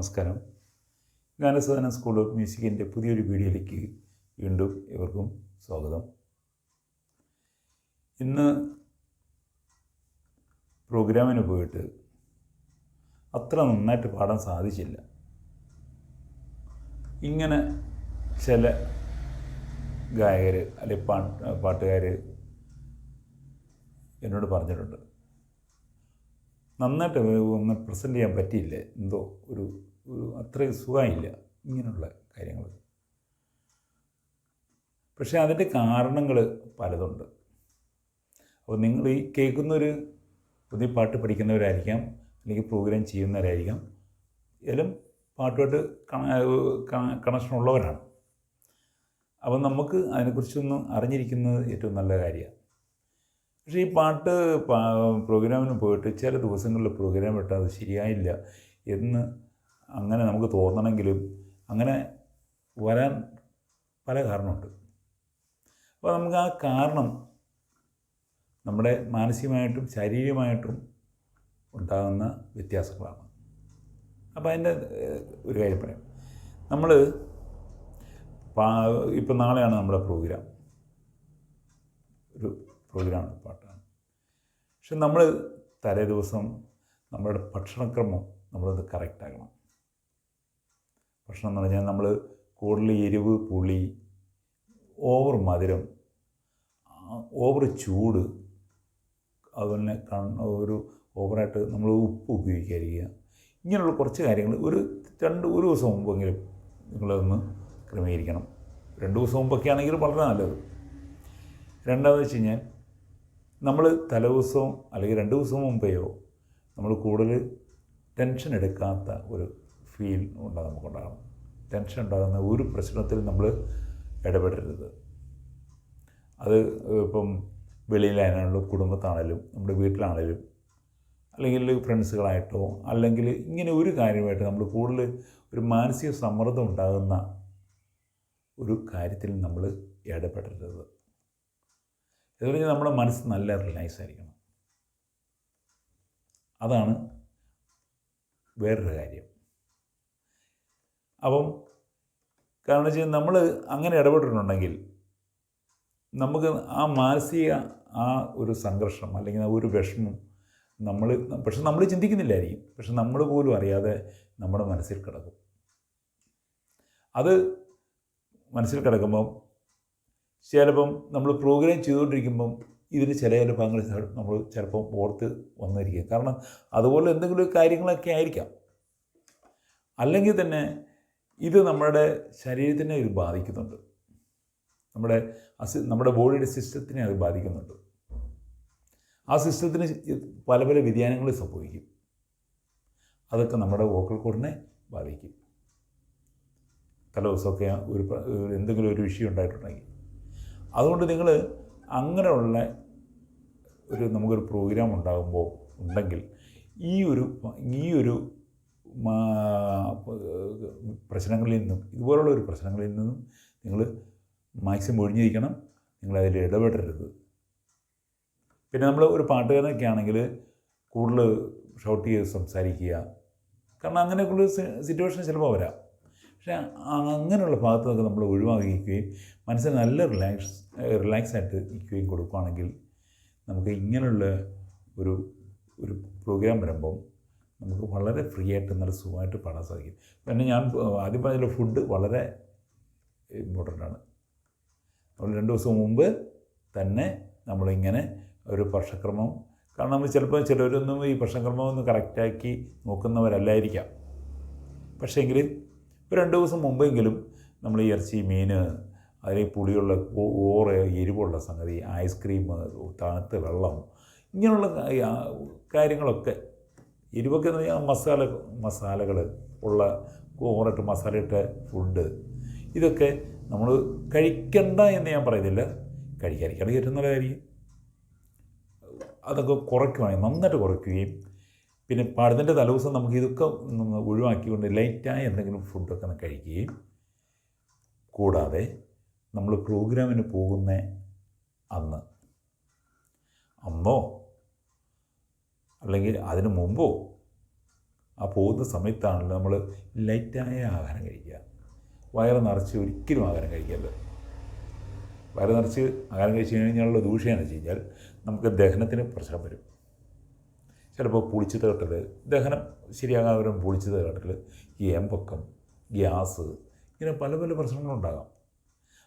നമസ്കാരം. ഗാനസാധന school of മ്യൂസിക്കിൻ്റെ പുതിയൊരു വീഡിയോയിലേക്ക് വീണ്ടും ഇവർക്കും സ്വാഗതം. ഇന്ന് പ്രോഗ്രാമിന് പോയിട്ട് അത്ര നന്നായിട്ട് പാടാൻ സാധിച്ചില്ല. ഇങ്ങനെ ചില ഗായകർ അല്ലെങ്കിൽ പാട്ടുകാർ എന്നോട് പറഞ്ഞിട്ടുണ്ട്, നന്നായിട്ട് ഒന്ന് പ്രസൻറ്റ് ചെയ്യാൻ പറ്റിയില്ല, എന്തോ ഒരു അത്രയും സുഖമില്ല ഇങ്ങനെയുള്ള കാര്യങ്ങൾ. പക്ഷേ അതിൻ്റെ കാരണങ്ങൾ പലതുണ്ട്. അപ്പോൾ നിങ്ങൾ ഈ കേൾക്കുന്നൊരു പുതിയ പാട്ട് പഠിക്കുന്നവരായിരിക്കാം, അല്ലെങ്കിൽ പ്രോഗ്രാം ചെയ്യുന്നവരായിരിക്കാം, എല്ലാം പാട്ടുമായിട്ട് കണക്ഷൻ ഉള്ളവരാണ്. അപ്പം നമുക്ക് അതിനെക്കുറിച്ചൊന്ന് അറിഞ്ഞിരിക്കുന്നത് ഏറ്റവും നല്ല കാര്യമാണ്. പക്ഷേ ഈ പാട്ട് പ്രോഗ്രാമിന് പോയിട്ട് ചില ദിവസങ്ങളിൽ പ്രോഗ്രാം ഇട്ടാൽ അത് ശരിയായില്ല എന്ന് അങ്ങനെ നമുക്ക് തോന്നണമെങ്കിലും അങ്ങനെ വരാൻ പല കാരണമുണ്ട്. അപ്പോൾ നമുക്ക് ആ കാരണം നമ്മുടെ മാനസികമായിട്ടും ശാരീരികമായിട്ടും ഉണ്ടാകുന്ന വ്യത്യാസങ്ങളാണ്. അപ്പോൾ അതിൻ്റെ ഒരു കാര്യം പറയാം. നമ്മൾ ഇപ്പം നാളെയാണ് നമ്മുടെ പ്രോഗ്രാം, ഒരു പ്രോഗ്രാമാണ്, പാട്ടാണ്. പക്ഷെ നമ്മൾ തലേ ദിവസം നമ്മുടെ ഭക്ഷണക്രമം നമ്മളത് കറക്റ്റാക്കണം. ഭക്ഷണം എന്ന് പറഞ്ഞാൽ നമ്മൾ കൂടുതൽ എരിവ്, പുളി, ഓവർ മധുരം, ഓവർ ചൂട്, അതുപോലെ ഒരു ഓവറായിട്ട് നമ്മൾ ഉപ്പ് ഉപയോഗിക്കാതിരിക്കുക, ഇങ്ങനെയുള്ള കുറച്ച് കാര്യങ്ങൾ ഒരു ദിവസം മുമ്പെങ്കിലും നിങ്ങളതൊന്ന് ക്രമീകരിക്കണം. 2 ദിവസം മുമ്പൊക്കെ ആണെങ്കിൽ വളരെ നല്ലത്. രണ്ടാമത് വെച്ച് കഴിഞ്ഞാൽ നമ്മൾ തലേദിവസവും അല്ലെങ്കിൽ 2 ദിവസം മുമ്പെയോ നമ്മൾ കൂടുതൽ ടെൻഷൻ എടുക്കാത്ത ഒരു ഫീൽ നമുക്കുണ്ടാകണം. ടെൻഷൻ ഉണ്ടാകുന്ന ഒരു പ്രശ്നത്തിൽ നമ്മൾ ഇടപെടരുത്. അത് ഇപ്പം വെളിയിലായാലും കുടുംബത്താണേലും നമ്മുടെ വീട്ടിലാണേലും അല്ലെങ്കിൽ ഫ്രണ്ട്സുകളായിട്ടോ അല്ലെങ്കിൽ ഇങ്ങനെ ഒരു കാര്യമായിട്ട് നമ്മൾ കൂടുതൽ ഒരു മാനസിക സമ്മർദ്ദം ഉണ്ടാകുന്ന ഒരു കാര്യത്തിൽ നമ്മൾ ഇടപെടരുത്. എന്ന് പറഞ്ഞാൽ നമ്മുടെ മനസ്സ് നല്ല റിലാക്സ് ആയിരിക്കണം. അതാണ് വേറൊരു കാര്യം. അപ്പം കാരണം വെച്ചാൽ നമ്മൾ അങ്ങനെ ഇടപെട്ടിട്ടുണ്ടെങ്കിൽ നമുക്ക് ആ മാനസിക ആ ഒരു സംഘർഷം അല്ലെങ്കിൽ ആ ഒരു വിഷമം പക്ഷെ നമ്മൾ ചിന്തിക്കുന്നില്ലായിരിക്കും, പക്ഷെ നമ്മൾ പോലും അറിയാതെ നമ്മുടെ മനസ്സിൽ കിടക്കും. അത് മനസ്സിൽ കിടക്കുമ്പം ചിലപ്പം നമ്മൾ പ്രോഗ്രാം ചെയ്തുകൊണ്ടിരിക്കുമ്പം ഇതിന് ചില ഭാഗങ്ങൾ നമ്മൾ ചിലപ്പം ഓർത്ത് വന്നിരിക്കും. കാരണം അതുപോലെ എന്തെങ്കിലും കാര്യങ്ങളൊക്കെ ആയിരിക്കാം. അല്ലെങ്കിൽ തന്നെ ഇത് നമ്മുടെ ശരീരത്തിനെ ഇത് ബാധിക്കുന്നുണ്ട്, നമ്മുടെ ബോഡിയുടെ സിസ്റ്റത്തിനെ അത് ബാധിക്കുന്നുണ്ട്. ആ സിസ്റ്റത്തിന് പല പല വ്യതിയാനങ്ങൾ സംഭവിക്കും. അതൊക്കെ നമ്മുടെ വോക്കൽ കോഡിനെ ബാധിക്കും. തലേ ദിവസമൊക്കെ എന്തെങ്കിലും ഒരു വിഷയം ഉണ്ടായിട്ടുണ്ടെങ്കിൽ. അതുകൊണ്ട് നിങ്ങൾ അങ്ങനെയുള്ള നമുക്കൊരു പ്രോഗ്രാം ഉണ്ടെങ്കിൽ ഈ ഒരു പ്രശ്നങ്ങളിൽ നിന്നും ഇതുപോലുള്ള ഒരു പ്രശ്നങ്ങളിൽ നിന്നും നിങ്ങൾ മാക്സിമം ഒഴിഞ്ഞിരിക്കണം. നിങ്ങളതിൽ ഇടപെടരുത്. പിന്നെ നമ്മൾ ഒരു പാട്ടുകാരനൊക്കെ ആണെങ്കിൽ കൂടുതൽ ഷൗട്ട് ചെയ്ത് സംസാരിക്കുക, കാരണം അങ്ങനെയൊക്കെയുള്ള സിറ്റുവേഷൻ ചിലപ്പോൾ വരാം. പക്ഷേ അങ്ങനെയുള്ള ഭാഗത്തൊക്കെ നമ്മൾ ഒഴിവാക്കിക്കുകയും മനസ്സിന് നല്ല റിലാക്സ് ആയിട്ട് ഇരിക്കുകയും കൊടുക്കുകയാണെങ്കിൽ നമുക്ക് ഇങ്ങനെയുള്ള ഒരു പ്രോഗ്രാം വരുമ്പം നമുക്ക് വളരെ ഫ്രീ ആയിട്ട് നല്ല സുഖമായിട്ട് പാടാൻ സാധിക്കും. പിന്നെ ഞാൻ ആദ്യം പറഞ്ഞ ഫുഡ് വളരെ ഇമ്പോർട്ടൻ്റാണ്. നമ്മൾ 2 ദിവസം മുമ്പ് തന്നെ നമ്മളിങ്ങനെ ഒരു ഭക്ഷണക്രമം, കാരണം നമ്മൾ ചിലപ്പോൾ ചിലരൊന്നും ഈ ഭക്ഷണക്രമം ഒന്ന് കറക്റ്റാക്കി നോക്കുന്നവരല്ലായിരിക്കാം. പക്ഷേങ്കിൽ ഒരു 2 ദിവസം മുമ്പെങ്കിലും നമ്മൾ ഈ ഇറച്ചി, മീൻ, അതിൽ പുളിയുള്ള എരിവുള്ള സംഗതി, ഐസ്ക്രീം, തണുത്ത വെള്ളം, ഇങ്ങനെയുള്ള കാര്യങ്ങളൊക്കെ, എരിവൊക്കെ എന്ന് പറഞ്ഞാൽ മസാലകൾ ഉള്ള ഓവറായിട്ട് മസാലയിട്ട ഫുഡ്, ഇതൊക്കെ നമ്മൾ കഴിക്കണ്ട എന്ന് ഞാൻ പറയുന്നില്ല, കഴിക്കാതിരിക്കുകയാണെങ്കിൽ ഏറ്റവും നല്ല കാര്യം. അതൊക്കെ കുറയ്ക്കുകയാണെങ്കിൽ നന്നായിട്ട് കുറയ്ക്കുകയും പിന്നെ പാടുന്നതിൻ്റെ തലേദിവസം നമുക്ക് ഇതൊക്കെ ഒഴിവാക്കിക്കൊണ്ട് ലൈറ്റായ എന്തെങ്കിലും ഫുഡൊക്കെ കഴിക്കുകയും, കൂടാതെ നമ്മൾ പ്രോഗ്രാമിന് പോകുന്ന അന്നോ അല്ലെങ്കിൽ അതിനു മുമ്പോ ആ പോകുന്ന സമയത്താണല്ലോ നമ്മൾ ലൈറ്റായ ആഹാരം കഴിക്കുക. വയറ് നിറച്ച് ഒരിക്കലും ആഹാരം കഴിക്കരുത്. വയറ് നിറച്ച് ആഹാരം കഴിച്ച് കഴിഞ്ഞാലുള്ള ദൂഷ്യമെന്ന് വെച്ച് കഴിഞ്ഞാൽ നമുക്ക് ദഹനത്തിന് പ്രശ്നം വരും. ചിലപ്പോൾ പുളിച്ചത് കേട്ടൽ, ദഹനം ശരിയാകാൻ വരും, പുളിച്ചത് കേട്ടൽ, ഈ ഏമ്പക്കം, ഗ്യാസ്, ഇങ്ങനെ പല പല പ്രശ്നങ്ങളുണ്ടാകാം.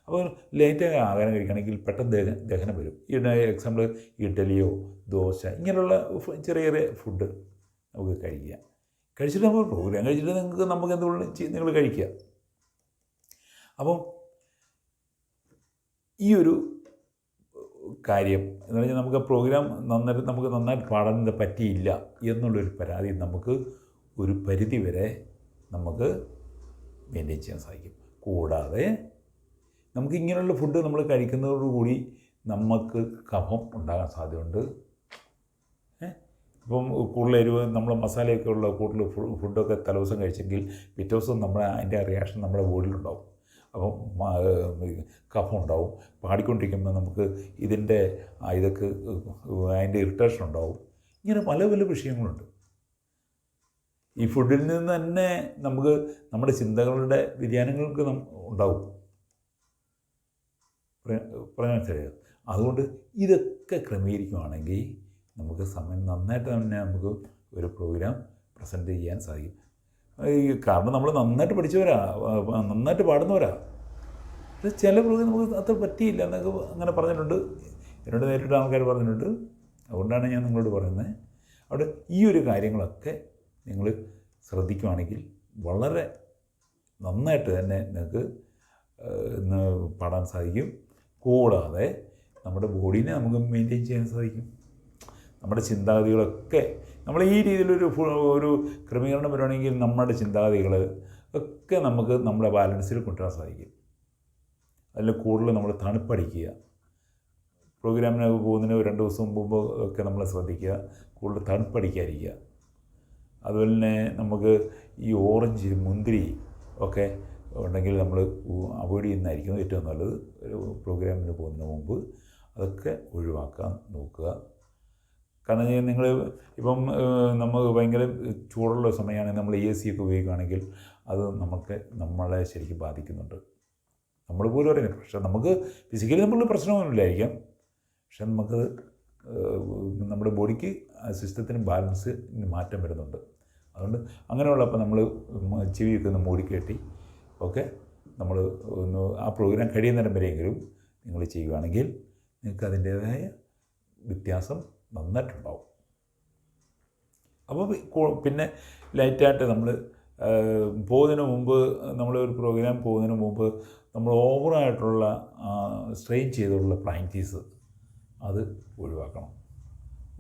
അപ്പോൾ ലേറ്റായി ആഹാരം കഴിക്കുകയാണെങ്കിൽ പെട്ടെന്ന് ദഹനം വരും. ഈ എക്സാമ്പിൾ ഇഡ്ഡലിയോ ദോശ ഇങ്ങനെയുള്ള ചെറിയ ചെറിയ ഫുഡ് നമുക്ക് കഴിക്കുക. കഴിച്ചിട്ട് നമ്മൾ പ്രോഗ്രാം കഴിച്ചിട്ട് നമുക്ക് എന്തുകൊണ്ട് നിങ്ങൾ കഴിക്കുക. അപ്പം ഈ ഒരു കാര്യം എന്ന് പറഞ്ഞാൽ നമുക്ക് പ്രോഗ്രാം നന്നായിട്ട് പാടാൻ പറ്റിയില്ല എന്നുള്ളൊരു പരാതി നമുക്ക് ഒരു പരിധി വരെ നമുക്ക് മെയിൻറ്റെയിൻ ചെയ്യാൻ സാധിക്കും. കൂടാതെ നമുക്ക് ഇങ്ങനെയുള്ള ഫുഡ് നമ്മൾ കഴിക്കുന്നതോടുകൂടി നമുക്ക് കഫം ഉണ്ടാകാൻ സാധ്യതയുണ്ട്. ഇപ്പം കൂടുതൽ എരിവ്, നമ്മൾ മസാലയൊക്കെ ഉള്ള കൂടുതൽ ഫുഡൊക്കെ തലേദിവസം കഴിച്ചെങ്കിൽ പിറ്റേ ദിവസം അതിൻ്റെ റിയാക്ഷൻ നമ്മുടെ ബോഡിയിലുണ്ടാവും. അപ്പം കഫം ഉണ്ടാവും. പാടിക്കൊണ്ടിരിക്കുമ്പോൾ നമുക്ക് ഇതൊക്കെ അതിൻ്റെ ഇറിറ്റേഷൻ ഉണ്ടാവും. ഇങ്ങനെ പല പല വിഷയങ്ങളുണ്ട്. ഈ ഫുഡിൽ നിന്ന് തന്നെ നമുക്ക് നമ്മുടെ ചിന്തകളുടെ വ്യതിയാനങ്ങൾക്ക് ഉണ്ടാവും. പറയാൻ മനസ്സിലായോ? അതുകൊണ്ട് ഇതൊക്കെ ക്രമീകരിക്കുകയാണെങ്കിൽ നമുക്ക് സമയം നന്നായിട്ട് തന്നെ നമുക്ക് ഒരു പ്രോഗ്രാം പ്രസൻറ്റ് ചെയ്യാൻ സാധിക്കും. കാരണം നമ്മൾ നന്നായിട്ട് പഠിച്ചവരാ, നന്നായിട്ട് പാടുന്നവരാ. പക്ഷേ ചില പ്രോഗ്രാം നമുക്ക് അത്ര പറ്റിയില്ല എന്നൊക്കെ അങ്ങനെ പറഞ്ഞിട്ടുണ്ട്. എന്നോട് നേരിട്ട് ആൾക്കാർ പറഞ്ഞിട്ടുണ്ട്. അതുകൊണ്ടാണ് ഞാൻ നിങ്ങളോട് പറയുന്നത്. അവിടെ ഈ ഒരു കാര്യങ്ങളൊക്കെ നിങ്ങൾ ശ്രദ്ധിക്കുകയാണെങ്കിൽ വളരെ നന്നായിട്ട് തന്നെ നിങ്ങൾക്ക് പാടാൻ സാധിക്കും. കൂടാതെ നമ്മുടെ ബോഡീനെ നമുക്ക് മെയിൻറ്റെയിൻ ചെയ്യാൻ സാധിക്കും. നമ്മുടെ ചിന്താഗതികളൊക്കെ നമ്മൾ ഈ രീതിയിലൊരു ക്രമീകരണം വരുവാണെങ്കിൽ നമ്മുടെ ചിന്താഗതികൾ ഒക്കെ നമുക്ക് നമ്മുടെ ബാലൻസിൽ കൊണ്ടുവരാൻ സാധിക്കും. അതിൽ കൂടുതൽ നമ്മൾ തണുപ്പടിക്കുക. പ്രോഗ്രാമിന് പോകുന്നതിന് 2 ദിവസം മുമ്പ് ഒക്കെ നമ്മൾ ശ്രദ്ധിക്കുക, കൂടുതൽ തണുപ്പടിക്കാതിരിക്കുക. അതുപോലെ തന്നെ നമുക്ക് ഈ ഓറഞ്ച്, മുന്തിരി ഒക്കെ ഉണ്ടെങ്കിൽ നമ്മൾ അവോയ്ഡ് ചെയ്യുന്നതായിരിക്കും ഏറ്റവും നല്ലത്. ഒരു പ്രോഗ്രാമിന് പോകുന്നതിന് മുമ്പ് അതൊക്കെ ഒഴിവാക്കാൻ നോക്കുക. കാരണം നിങ്ങൾ ഇപ്പം നമ്മൾ ഭയങ്കര ചൂടുള്ള സമയമാണെങ്കിൽ നമ്മൾ AC ഒക്കെ ഉപയോഗിക്കുകയാണെങ്കിൽ അത് നമ്മളെ ശരിക്കും ബാധിക്കുന്നുണ്ട്. നമ്മൾ പോലും അറിയില്ല. പക്ഷേ നമുക്ക് ഫിസിക്കലി നമ്മളുടെ പ്രശ്നമൊന്നുമില്ലായിരിക്കാം. പക്ഷെ നമുക്ക് നമ്മുടെ ബോഡിക്ക് സിസ്റ്റത്തിന് ബാലൻസിന് മാറ്റം വരുന്നുണ്ട്. അതുകൊണ്ട് അങ്ങനെയുള്ളപ്പോൾ നമ്മൾ ചെവിയൊക്കെ ഒന്ന് മൂടിക്കെട്ടി ഒക്കെ നമ്മൾ ആ പ്രോഗ്രാം കഴിയുന്നേരം വരെയെങ്കിലും നിങ്ങൾ ചെയ്യുകയാണെങ്കിൽ നിങ്ങൾക്ക് അതിൻ്റേതായ വ്യത്യാസം നന്നായിട്ടുണ്ടാവും. അപ്പോൾ പിന്നെ ലൈറ്റായിട്ട് നമ്മൾ പോകുന്നതിന് മുമ്പ്, നമ്മളൊരു പ്രോഗ്രാം പോകുന്നതിന് മുമ്പ് നമ്മൾ ഓവറായിട്ടുള്ള സ്ട്രെയിൻ ചെയ്തുള്ള പ്രാക്ടീസ് അത് ഒഴിവാക്കണം.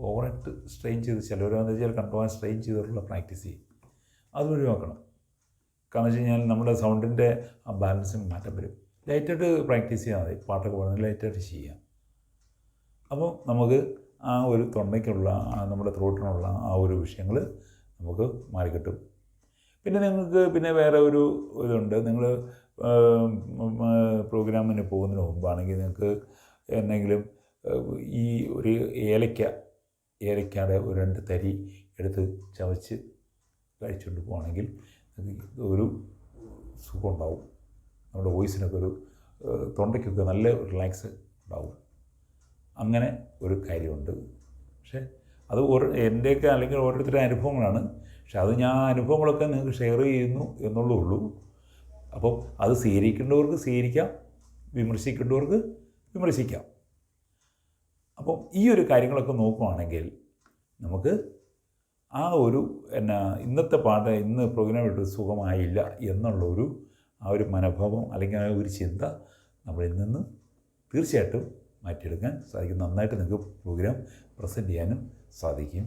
ഓവറായിട്ട് സ്ട്രെയിൻ ചെയ്ത് ചിലവരെന്ന് വെച്ചാൽ കണ്ടുപോകാൻ സ്ട്രെയിൻ ചെയ്തിട്ടുള്ള പ്രാക്ടീസ് ചെയ്യും, അത് ഒഴിവാക്കണം. കാരണം വെച്ച് കഴിഞ്ഞാൽ നമ്മുടെ സൗണ്ടിൻ്റെ ആ ബാലൻസിന് മാറ്റം വരും. ലൈറ്റായിട്ട് പ്രാക്ടീസ് ചെയ്യാൻ മതി. പാട്ടൊക്കെ പാടുന്നത് ലൈറ്റായിട്ട് ചെയ്യാം. അപ്പോൾ നമുക്ക് ആ ഒരു തൊണ്ടയ്ക്കുള്ള നമ്മുടെ ത്രോട്ടിനുള്ള ആ ഒരു വിഷയങ്ങൾ നമുക്ക് മാറിക്കിട്ടും. പിന്നെ നിങ്ങൾക്ക് പിന്നെ വേറെ ഒരു ഇതുണ്ട്. നിങ്ങൾ പ്രോഗ്രാമിന് പോകുന്നതിന് മുമ്പാണെങ്കിൽ നിങ്ങൾക്ക് എന്തെങ്കിലും ഈ ഒരു ഏലക്കയുടെ ഒരു 2 തരി എടുത്ത് ചവച്ച് കഴിച്ചുകൊണ്ട് പോകുകയാണെങ്കിൽ ഒരു സുഖം ഉണ്ടാവും. നമ്മുടെ വോയിസിനൊക്കെ തൊണ്ടയ്ക്കൊക്കെ നല്ല റിലാക്സ് ഉണ്ടാവും. അങ്ങനെ ഒരു കാര്യമുണ്ട്. പക്ഷേ അത് എൻ്റെയൊക്കെ അല്ലെങ്കിൽ ഓരോരുത്തരുടെ അനുഭവങ്ങളാണ്. പക്ഷെ അത് ഞാൻ അനുഭവങ്ങളൊക്കെ നിങ്ങൾക്ക് ഷെയർ ചെയ്യുന്നു എന്നുള്ളേ ഉള്ളൂ. അപ്പോൾ അത് സ്വീകരിക്കേണ്ടവർക്ക് സ്വീകരിക്കാം, വിമർശിക്കേണ്ടവർക്ക് വിമർശിക്കാം. അപ്പം ഈ ഒരു കാര്യങ്ങളൊക്കെ നോക്കുകയാണെങ്കിൽ നമുക്ക് ആ ഒരു ഇന്നത്തെ പാട്ട് ഇന്ന് പ്രോഗ്രാം ഇട്ട് സുഖമായില്ല എന്നുള്ള ആ ഒരു മനോഭാവം അല്ലെങ്കിൽ ആ ഒരു ചിന്ത നമ്മളിൽ നിന്ന് തീർച്ചയായിട്ടും മാറ്റിയെടുക്കാൻ സാധിക്കും. നന്നായിട്ട് നിങ്ങൾക്ക് പ്രോഗ്രാം പ്രസൻറ്റ് ചെയ്യാനും സാധിക്കും.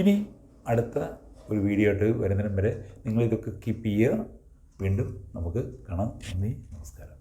ഇനി അടുത്ത ഒരു വീഡിയോ ആയിട്ട് വരുന്നതിനും വരെ നിങ്ങളിതൊക്കെ കീപ്പ് ചെയ്യുക. വീണ്ടും നമുക്ക് കാണാം. നന്ദി, നമസ്കാരം.